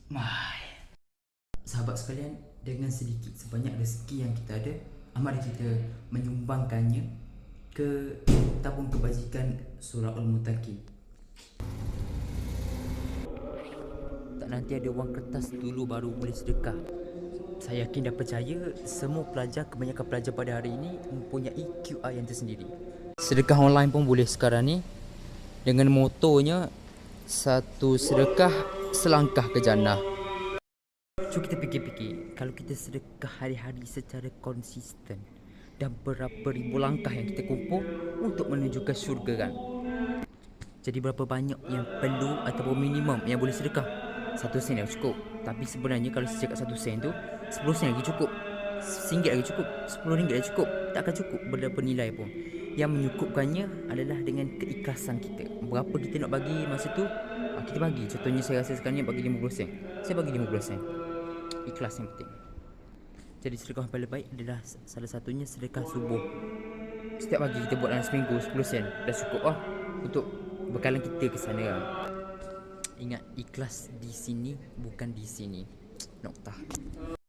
Mai. Sahabat sekalian, dengan sedikit sebanyak rezeki yang kita ada, mari kita menyumbangkannya ke tabung kebajikan Surah Al-Mutakin. Tak nanti ada wang kertas dulu baru boleh sedekah. Saya yakin dan percaya semua pelajar, kebanyakan pelajar pada hari ini mempunyai QR yang tersendiri. Sedekah online pun boleh sekarang ni, dengan motonya satu sedekah selangkah ke jannah. Cuba kita fikir-fikir, kalau kita sedekah hari-hari secara konsisten dan berapa ribu langkah yang kita kumpul untuk menuju ke syurga kan. Jadi berapa banyak yang perlu ataupun minimum yang boleh sedekah? 1 sen dah cukup. Tapi sebenarnya kalau saya cakap 1 sen tu, 10 sen lagi cukup, RM1 lagi cukup, RM10 lagi cukup. Takkan cukup berapa nilai pun. Yang menyukupkannya adalah dengan keikhlasan kita. Berapa kita nak bagi masa tu, kita bagi. Contohnya saya rasa sekarang ni bagi 50 sen, saya bagi 50 sen. Ikhlas yang penting. Jadi sedekah yang paling baik adalah salah satunya sedekah subuh. Setiap pagi kita buat dalam seminggu 10 sen dah cukup lah untuk bekalan kita ke sana kan. Ingat, ikhlas di sini bukan di sini. Noktah.